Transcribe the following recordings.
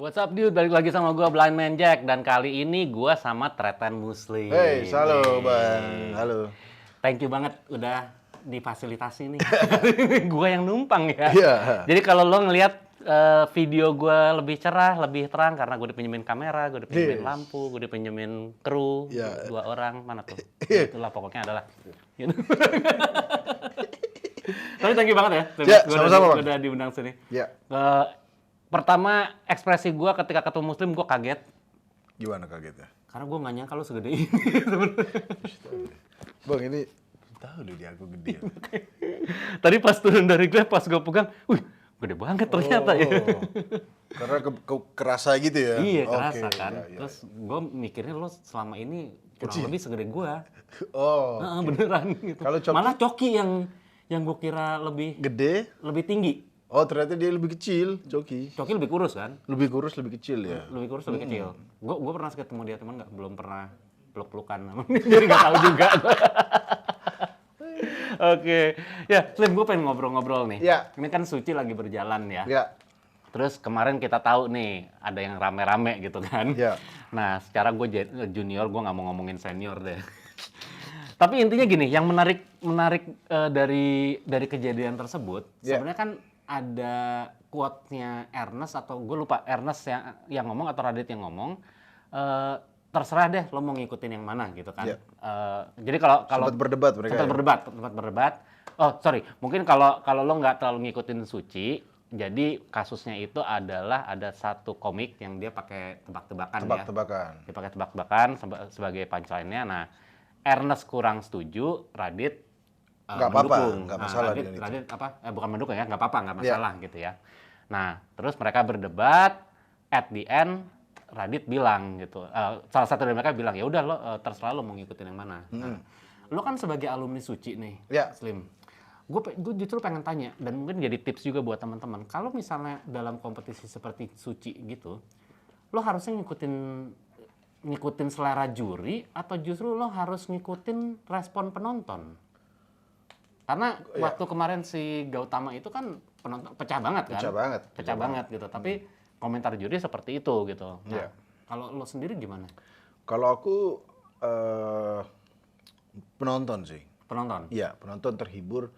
What's up dude, balik lagi sama gue Blind Man Jack. Dan kali ini gue sama Treten Muslim. Hey, halo Bang, halo. Thank you banget udah difasilitasi nih. Gue yang numpang ya. Iya. Jadi kalau lo ngelihat video gue lebih cerah, lebih terang karena gue dipinjemin kamera, gue dipinjemin lampu, gue dipinjemin kru, Iya. 2 orang, mana tuh? Itulah pokoknya adalah. Gitu. Tapi thank you banget ya. Ya, sama-sama, Bang. Gue udah diundang sini. Ya. Pertama ekspresi gue ketika ketemu Muslim gue kaget. Gimana kagetnya? Karena gue nggak nyangka lo segede ini. Bang, ini tahu deh dia aku gede. Tadi pas turun dari Grab, pas gue pegang, wih, gede banget ternyata ya. Karena kerasa gitu ya? Iya, Oke, kerasa kan. iya, iya. Terus gue mikirnya lo selama ini kurang lebih segede gue. Oh, Beneran gitu. Kalau Coki? Malah Coki yang gue kira gede? lebih tinggi. Oh, ternyata dia lebih kecil, Coki. Coki lebih kurus kan? Lebih kurus, lebih kecil ya? Lebih kurus, lebih kecil. Gue pernah ketemu dia teman nggak, belum pernah peluk-pelukan. Jadi nggak tahu juga. Oke, ya Slim, gue pengen ngobrol-ngobrol nih. Ya. Ini kan Suci lagi berjalan ya. Ya. Terus kemarin kita tahu nih ada yang rame-rame gitu kan. Ya. Nah, secara gue junior, gue nggak mau ngomongin senior deh. Tapi intinya gini, yang menarik dari kejadian tersebut, sebenarnya kan ada quote-nya Ernest atau gue lupa Ernest yang ngomong atau Radit yang ngomong. Terserah deh lo mau ngikutin yang mana gitu kan. Ya. Jadi kalau Sempat berdebat mereka sempat berdebat. Oh sorry, mungkin kalau lo nggak terlalu ngikutin Suci, jadi kasusnya itu adalah ada satu komik yang dia pakai tebak-tebakan ya. Tebak-tebakan. Dia pakai tebak-tebakan sebagai punchline-nya. Nah, Ernest kurang setuju, Radit Nggak apa-apa, mendukung. nggak Nah, masalah Radit, dengan itu. Radit apa? Bukan mendukung ya, nggak apa-apa, nggak masalah gitu ya. Nah, terus mereka berdebat, at the end Radit bilang gitu, salah satu dari mereka bilang, ya udah lo terserah lo mau ngikutin yang mana. Nah, lo kan sebagai alumni Suci nih, Ya. Slim. Gue justru pengen tanya, dan mungkin jadi tips juga buat teman-teman. Kalau misalnya dalam kompetisi seperti Suci gitu, lo harusnya ngikutin selera juri, atau justru lo harus ngikutin respon penonton? Karena waktu kemarin si Gautama itu kan penonton pecah banget kan? Pecah banget gitu. Tapi komentar juri seperti itu gitu. Nah, kalau lo sendiri gimana? Kalau aku penonton sih. Penonton? Iya, penonton terhibur,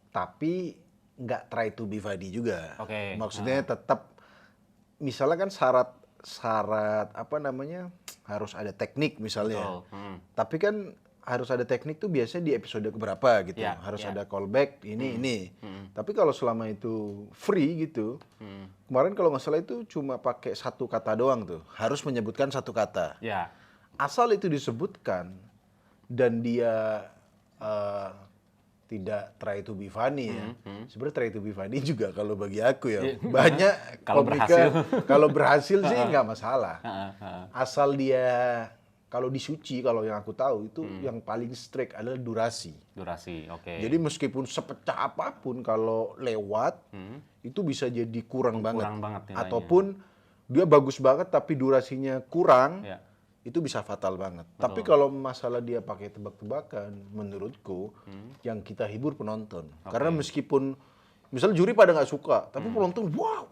tapi nggak try to be funny juga. Oke. Maksudnya tetap, misalnya kan syarat apa namanya, harus ada teknik misalnya. Betul. Tapi kan harus ada teknik tuh biasanya di episode keberapa gitu. Ya, Harus ya. ada callback ini. Tapi kalau selama itu free gitu, kemarin kalau nggak salah itu cuma pakai satu kata doang tuh. Harus menyebutkan satu kata. Ya. Asal itu disebutkan dan dia tidak try to be funny ya. Sebenarnya try to be funny juga kalau bagi aku ya. Banyak Kalau kalau berhasil sih nggak masalah. Asal dia, kalau di Suci, kalau yang aku tahu itu yang paling strict adalah durasi. Durasi, oke. Jadi meskipun sepecah apapun kalau lewat itu bisa jadi kurang banget. Kurang banget nilainya. Ataupun dia bagus banget tapi durasinya kurang. Ya. Itu bisa fatal banget. Tapi kalau masalah dia pakai tebak-tebakan, menurutku yang kita hibur penonton. Karena meskipun misalnya juri pada nggak suka, tapi penonton wah.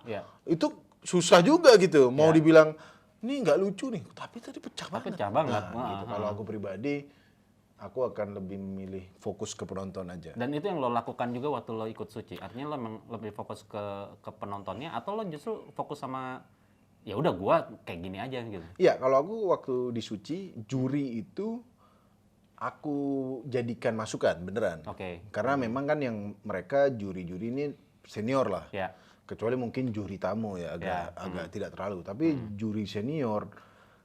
Ya. Itu susah juga gitu. Mau dibilang ini nggak lucu nih, tapi tadi pecah banget. Pecah banget. Nah, gitu. Kalau aku pribadi, aku akan lebih memilih fokus ke penonton aja. Dan itu yang lo lakukan juga waktu lo ikut Suci. Artinya lo memang lebih fokus ke penontonnya, atau lo justru fokus sama ya udah gua kayak gini aja gitu. Iya, kalau aku waktu di Suci, juri itu aku jadikan masukan beneran. Oke. Karena memang kan yang mereka juri-juri ini senior lah. Ya. Kecuali mungkin juri tamu ya agak tidak terlalu. Tapi juri senior,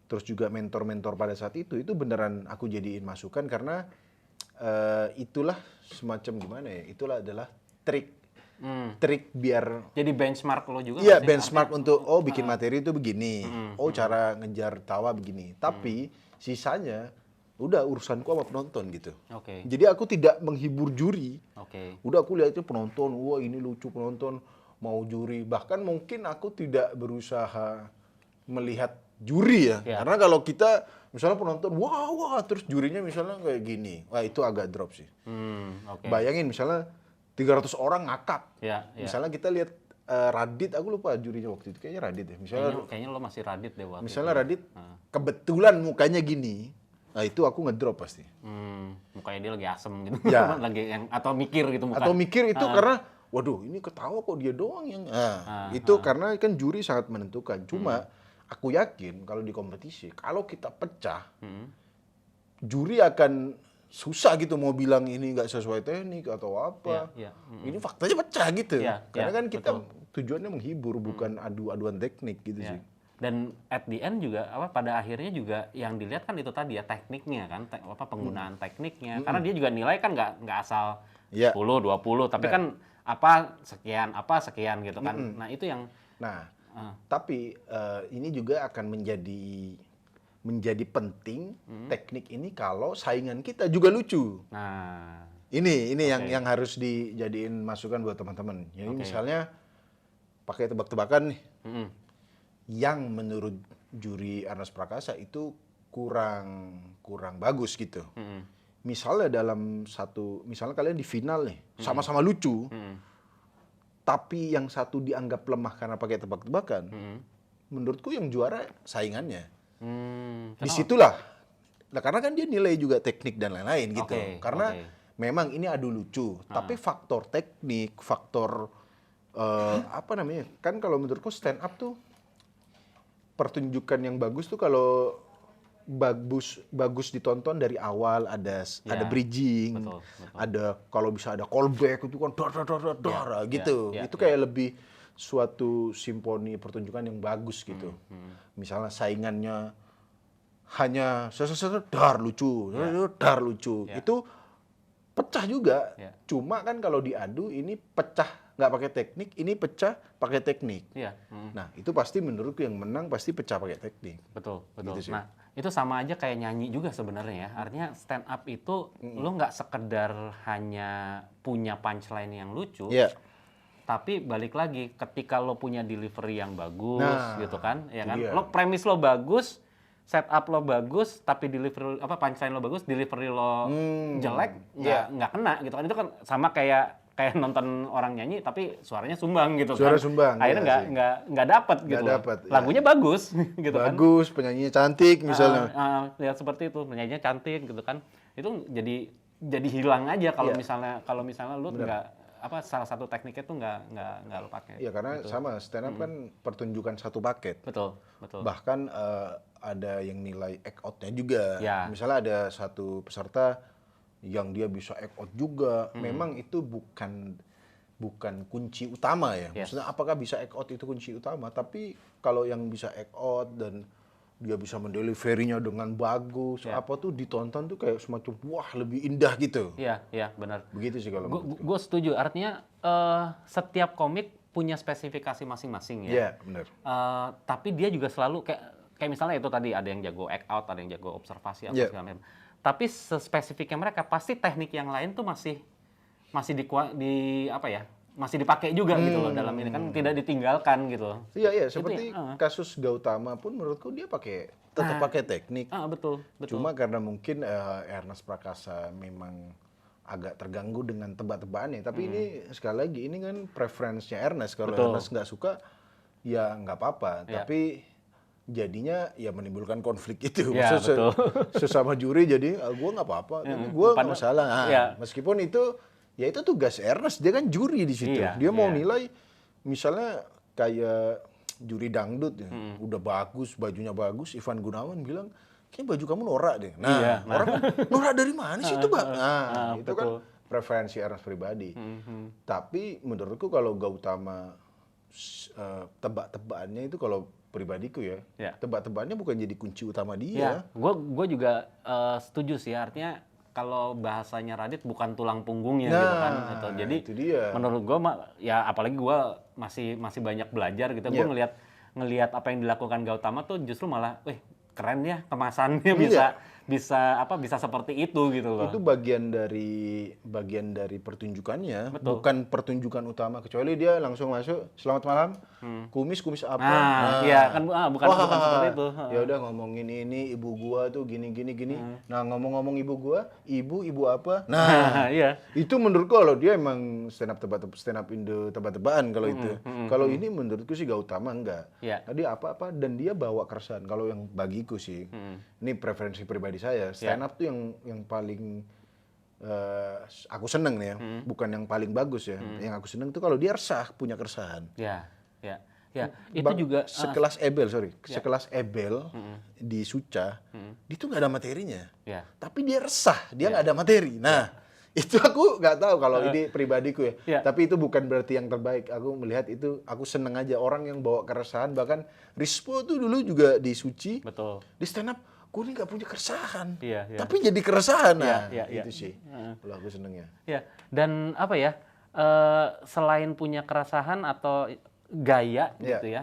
terus juga mentor-mentor pada saat itu beneran aku jadiin masukan karena itulah semacam gimana ya? Itulah adalah trik biar Jadi benchmark lo juga. iya, nggak sih? benchmark untuk bikin materi itu begini. Cara ngejar tawa begini. Tapi sisanya udah urusanku sama penonton gitu. Oke. Jadi aku tidak menghibur juri. Oke. Udah aku lihat itu penonton, wah ini lucu penonton mau juri. Bahkan mungkin aku tidak berusaha melihat juri ya. Karena kalau kita misalnya penonton wah terus jurinya misalnya kayak gini. Wah, itu agak drop sih. Oke. Bayangin misalnya 300 orang ngakak. Ya. Misalnya kita lihat Radit, aku lupa jurinya waktu itu, kayaknya Radit ya. Kayaknya lo masih Radit deh waktu Misalnya itu. Radit, kebetulan mukanya gini, nah itu aku ngedrop pasti. Mukanya dia lagi asem gitu. Ya. Lagi atau mikir gitu muka. Atau mikir itu karena, waduh ini ketawa kok dia doang yang, itu karena kan juri sangat menentukan. Cuma aku yakin kalau di kompetisi, kalau kita pecah, juri akan susah gitu mau bilang ini nggak sesuai teknik atau apa. Iya, Ini faktanya pecah gitu. Iya, Karena iya, kan kita tujuannya menghibur, bukan adu-aduan teknik gitu Ya. sih. Dan at the end juga pada akhirnya juga yang dilihat kan itu tadi ya tekniknya kan, penggunaan tekniknya. Karena dia juga nilai kan nggak asal Iya. 10, 20, tapi kan apa sekian gitu kan. Nah, itu yang Nah, tapi ini juga akan menjadi penting teknik ini kalau saingan kita juga lucu. nah Ini yang harus dijadiin masukan buat teman-teman. Jadi misalnya pakai tebak-tebakan nih, yang menurut juri Ernest Prakasa itu kurang bagus gitu. Misalnya misalnya kalian di final nih, sama-sama lucu, tapi yang satu dianggap lemah karena pakai tebak-tebakan, menurutku yang juara saingannya. Disitulah, nah karena kan dia nilai juga teknik dan lain-lain gitu. Karena memang ini adu lucu, tapi faktor teknik, faktor apa namanya? Kan kalau menurutku stand up tuh pertunjukan yang bagus tuh kalau bagus ditonton dari awal, ada bridging, betul. ada kalau bisa ada callback itu kan dar gitu. Itu kayak lebih suatu simfoni pertunjukan yang bagus gitu. Misalnya saingannya hanya dar lucu, dar lucu. Itu pecah juga. Cuma kan kalau diadu ini pecah nggak pakai teknik, ini pecah pakai teknik. Nah, itu pasti menurutku yang menang pasti pecah pakai teknik. Betul. Gitu sih. Nah, itu sama aja kayak nyanyi juga sebenarnya ya. Artinya stand up itu lo nggak sekedar hanya punya punchline yang lucu, tapi balik lagi ketika lo punya delivery yang bagus gitu kan, ya kan? Lo premis lo bagus, setup lo bagus, tapi delivery punchline lo bagus, delivery lo jelek, nggak kena gitu kan. Itu kan sama kayak nonton orang nyanyi tapi suaranya sumbang gitu Suara kan. sumbang. Akhirnya nggak dapet gitu. Lagunya bagus gitu kan. Bagus, penyanyinya cantik misalnya. Lihat seperti itu, penyanyinya cantik gitu kan. Itu jadi hilang aja kalau misalnya lu nggak salah satu tekniknya tuh nggak lo pakai. Iya, karena sama stand up kan pertunjukan satu paket. Betul. Bahkan ada yang nilai act out-nya juga. Ya. Misalnya ada satu peserta yang dia bisa act out juga. Memang itu bukan kunci utama ya. Maksudnya apakah bisa act out itu kunci utama, tapi kalau yang bisa act out dan dia bisa mendeliverinya dengan bagus, apa tuh ditonton tuh kayak semacam wah lebih indah gitu. Iya, benar. Begitu sih kalau gue setuju. Artinya setiap komik punya spesifikasi masing-masing ya. Iya, benar. Tapi dia juga selalu kayak misalnya itu tadi ada yang jago act out, ada yang jago observasi atau segala macam. Tapi spesifiknya mereka pasti teknik yang lain tuh masih masih dipakai juga gitu loh dalam ini kan, tidak ditinggalkan gitu. Iya, seperti kasus Gautama pun menurutku dia tetap pakai teknik. Betul. Cuma karena mungkin Ernest Prakasa memang agak terganggu dengan tebak-tebakannya. Tapi ini sekali lagi ini kan preferensinya Ernest. Kalau Ernest nggak suka ya nggak apa-apa. Tapi jadinya ya menimbulkan konflik itu. Sesama juri jadi gue nggak apa-apa, gue nggak masalah. Meskipun itu ya itu tugas Ernest, dia kan juri di situ. Dia mau nilai misalnya kayak juri dangdut ya, udah bagus, bajunya bagus, Ivan Gunawan bilang kayaknya baju kamu norak deh. Orang norak dari mana sih itu, Bang? Itu kan preferensi Ernest pribadi. Tapi menurutku kalau Gautama tebak-tebakannya itu kalau pribadiku ya, tebak-tebakannya bukan jadi kunci utama dia. Gue juga setuju sih, artinya kalau bahasanya Radit bukan tulang punggungnya gitu kan. Jadi menurut gue ya apalagi gue masih banyak belajar gitu. Gue ngelihat apa yang dilakukan Gautama tuh justru malah, keren ya kemasannya bisa seperti itu gitu loh. Itu bagian dari pertunjukannya, bukan pertunjukan utama. Kecuali dia langsung masuk, selamat malam. kumis apa. Nah, iya kan bukan Wah, seperti itu. ya udah ngomongin ini ibu gua tuh gini. Nah, ngomong-ngomong ibu gua, ibu apa? Nah, Iya. itu menurutku kalau dia emang stand up Indo tebak-tebakan kalau itu. Kalau ini menurutku sih gak utama enggak. Iya. Tadi apa-apa dan dia bawa keresahan. Kalau yang bagiku sih, ini preferensi pribadi saya, stand up tuh yang paling aku seneng nih ya, bukan yang paling bagus ya. Yang aku seneng tuh kalau dia resah, punya keresahan. Ya, ya, ya. Itu Bang, juga sekelas Ebel, sekelas Ebel di Suca, dia tuh nggak ada materinya. ya. Tapi dia resah, dia nggak ada materi. Nah, itu aku nggak tahu kalau ini pribadiku ya. Ya. Tapi itu bukan berarti yang terbaik. Aku melihat itu, aku seneng aja orang yang bawa keresahan. Bahkan Rispo tuh dulu juga di Suci, Betul. di stand up, gue ini nggak punya keresahan. Iya, iya. Tapi jadi keresahan. Nah, Iya, iya. itu sih. Kalau aku senengnya. Ya, dan apa ya? Selain punya keresahan atau gaya Iya. gitu ya.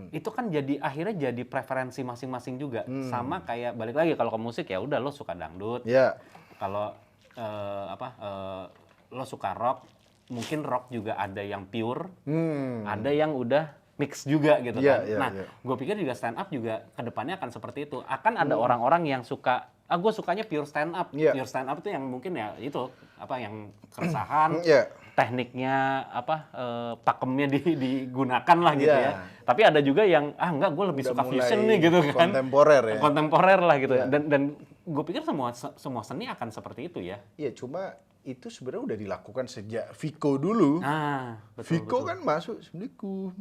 Itu kan jadi akhirnya jadi preferensi masing-masing juga. Sama kayak balik lagi kalau ke musik ya udah lo suka dangdut. Ya. Kalau lo suka rock, mungkin rock juga ada yang pure, ada yang udah mix juga gitu Iya, kan. iya, Nah, iya. gue pikir juga stand up juga kedepannya akan seperti itu. Akan ada orang-orang yang suka, gue sukanya pure stand up. Iya. Pure stand up itu yang mungkin ya itu apa yang keresahan, Iya. tekniknya apa pakemnya digunakan lah gitu Iya. ya. Tapi ada juga yang enggak, gue lebih Udah suka mulai fusion nih gitu kan. kontemporer ya. Kontemporer lah gitu. Iya. Dan gue pikir semua seni akan seperti itu ya. Iya, cuma itu sebenarnya udah dilakukan sejak Vico dulu. Nah, betul. Vico kan masuk Assalamualaikum.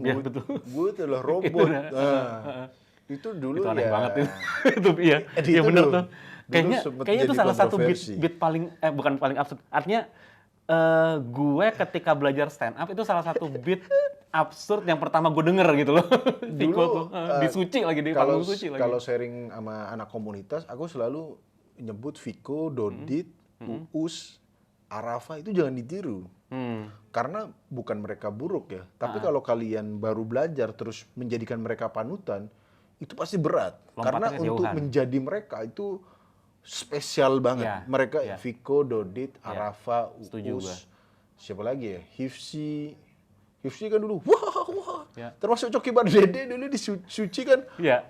Iya, betul. Gue adalah robot. Itu dulu Itu aneh ya. banget itu. Itu iya. Itu Iya bener dulu. tuh. Dulu Kayaknya sempet itu jadi salah satu kontroversi. beat paling bukan paling absurd. Artinya gue ketika belajar stand up itu salah satu beat absurd yang pertama gue denger gitu loh. Vico tuh di Suci lagi di panggung Suci lagi. Kalau sharing sama anak komunitas, aku selalu nyebut Vico, Dodit, Uus, Arafa itu jangan ditiru. Karena bukan mereka buruk ya. Tapi kalau kalian baru belajar terus menjadikan mereka panutan, itu pasti berat. Karena Lompatnya untuk kejauhan. menjadi mereka itu spesial banget. Ya, Mereka ya. Vico, Dodit, Arafa, setuju gua. Uus, siapa lagi ya? Hifsi kan dulu, wah. Ya. Termasuk Coki Bardede dulu di Suci kan. Iya.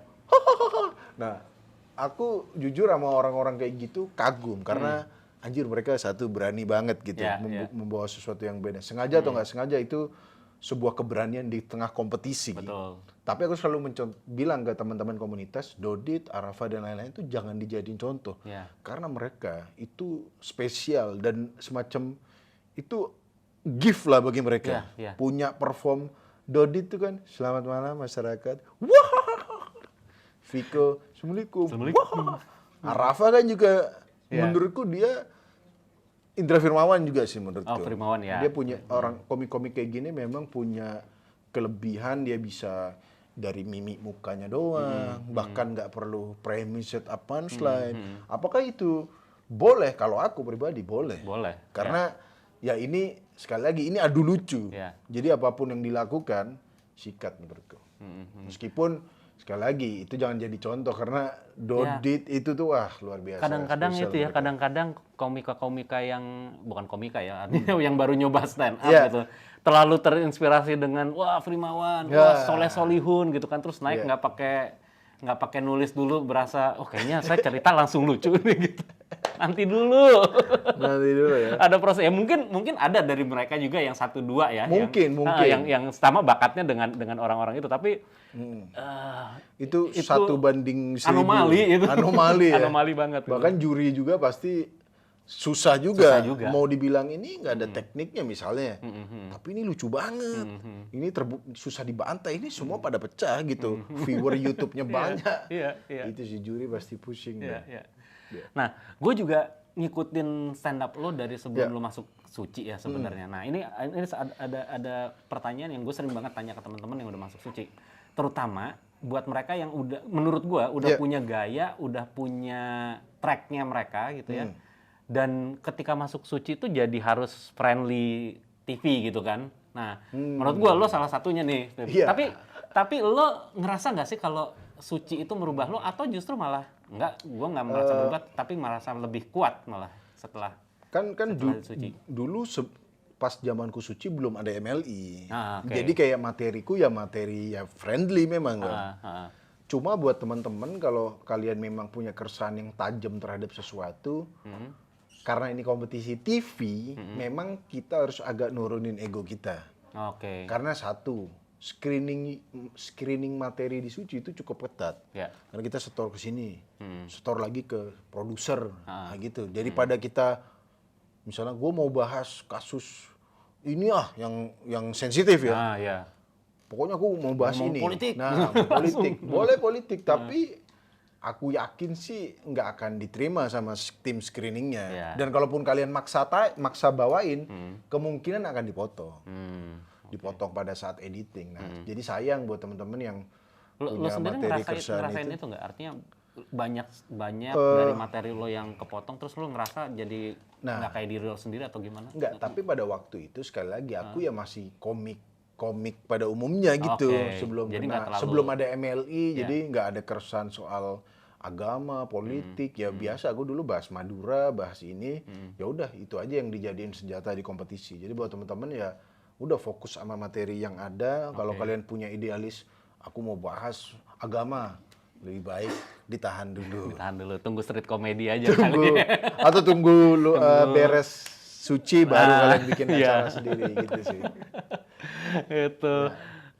Nah, aku jujur sama orang-orang kayak gitu kagum karena anjir mereka satu berani banget gitu Ya, ya. membawa sesuatu yang beda. Sengaja atau nggak sengaja itu sebuah keberanian di tengah kompetisi. Betul. Tapi aku selalu bilang ke teman-teman komunitas, Dodit, Arafa dan lain-lain itu jangan dijadiin contoh. Ya. Karena mereka itu spesial dan semacam itu gift lah bagi mereka. Ya, ya. Punya perform Dodit itu kan, selamat malam masyarakat. Wah! Vico, Assalamualaikum. Wah! Arafa kan juga Ya. menurutku dia Indra Firmawan juga sih menurutku. Oh, Firmawan ya. Dia punya orang komik-komik kayak gini memang punya kelebihan, dia bisa dari mimik mukanya doang, bahkan nggak perlu premise set up punchline. Apakah itu boleh? Kalau aku pribadi boleh. Boleh. Karena ya ini sekali lagi ini adu lucu. Ya. Jadi apapun yang dilakukan sikat menurutku. Meskipun sekali lagi itu jangan jadi contoh karena Dodit itu tuh wah luar biasa. Kadang-kadang spesial itu ya, mereka. kadang-kadang komika-komika yang bukan komika ya, artinya yang baru nyoba stand up Iya. gitu, terlalu terinspirasi dengan wah Frimawan, Ya. wah Soleh Solihun gitu kan, terus naik Iya. nggak pakai nulis dulu, berasa oh kayaknya saya cerita langsung lucu nih gitu. Nanti dulu. Nanti dulu ya. Ada proses ya, mungkin ada dari mereka juga yang satu dua ya, Mungkin. yang sama bakatnya dengan orang-orang itu, tapi Itu Itu satu banding 1000. anomali itu. Anomali ya. Anomali banget itu. Bahkan juri juga pasti susah juga. Susah juga. Mau dibilang ini nggak ada tekniknya misalnya. Tapi ini lucu banget. Ini susah dibantai. Ini semua pada pecah gitu. Viewer YouTube-nya banyak. Iya, iya. Itu si juri pasti pusing. Iya, deh. iya. Nah, gue juga ngikutin stand up lo dari sebelum lo masuk Suci ya sebenarnya. Nah, ini ada pertanyaan yang gue sering banget tanya ke teman-teman yang udah masuk Suci. Terutama buat mereka yang udah, menurut gue, udah punya gaya, udah punya tracknya mereka gitu ya. Dan ketika masuk Suci itu jadi harus friendly TV gitu kan. Nah, menurut gue lo salah satunya nih. Iya. Tapi lo ngerasa nggak sih kalau Suci itu merubah lo, atau justru malah enggak, gue nggak merasa berubah, tapi merasa lebih kuat malah setelah Kan setelah Suci. dulu pas zamanku Suci belum ada MLI. Oke. Jadi kayak materiku ya materi ya friendly memang. Kan. Ah. Cuma buat teman-teman kalau kalian memang punya keresahan yang tajam terhadap sesuatu, karena ini kompetisi TV, memang kita harus agak nurunin ego kita. Oke. Karena satu, screening materi di Suci itu cukup ketat. Ya. Karena kita setor ke sini, setor lagi ke produser, nah gitu. Jadi pada kita, misalnya gue mau bahas kasus ini yang sensitif ya. Ya. Pokoknya aku mau bahas Ngomong ini. politik. Nah, politik. Boleh politik, tapi aku yakin sih nggak akan diterima sama tim screeningnya. Ya. Dan kalaupun kalian maksa bawain, kemungkinan akan dipotong. Dipotong pada saat editing. Nah, jadi sayang buat teman-teman yang Lo punya sendiri materi keresahan ngerasain itu. itu nggak? Artinya banyak dari materi lo yang kepotong, terus lo ngerasa jadi nggak kayak diri lo sendiri atau gimana? Enggak, tapi pada waktu itu sekali lagi aku ya masih komik pada umumnya gitu. Oke. Jadi nggak terlalu- Sebelum ada MLI, jadi nggak ada keresahan soal agama, politik. Ya biasa aku dulu bahas Madura, bahas ini. Ya udah itu aja yang dijadiin senjata di kompetisi. Jadi buat teman-teman ya udah fokus sama materi yang ada. Kalau kalian punya idealis, aku mau bahas agama, lebih baik ditahan dulu. Tahan dulu, tunggu street comedy aja Tunggu kali. atau tunggu lu beres Suci baru kalian bikin acara sendiri gitu sih. Itu.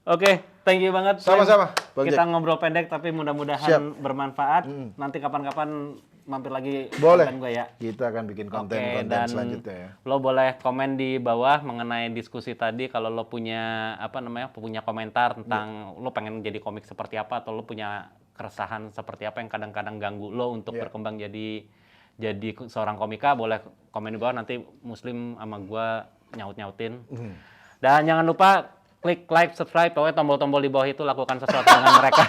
Oke, thank you banget. Sama-sama, Bang Kita Jack. ngobrol pendek tapi mudah-mudahan bermanfaat. Nanti kapan-kapan mampir lagi Boleh. konten gue ya. Kita akan bikin Oke, konten-konten dan selanjutnya ya. lo boleh komen di bawah mengenai diskusi tadi. Kalau lo punya punya komentar tentang lo pengen jadi komik seperti apa, atau lo punya keresahan seperti apa yang kadang-kadang ganggu lo untuk berkembang jadi seorang komika, boleh komen di bawah. Nanti Muslim sama gua nyaut-nyautin. Dan jangan lupa klik like, subscribe, pokoknya tombol-tombol di bawah itu lakukan sesuatu dengan mereka.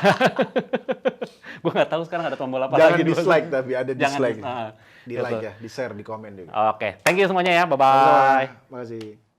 Gua nggak tahu sekarang ada tombol apa Jangan lagi. dislike tapi ada Jangan dislike. dis- Di like ya, di share, di komen juga. Oke, thank you semuanya ya. Bye-bye. Terima kasih.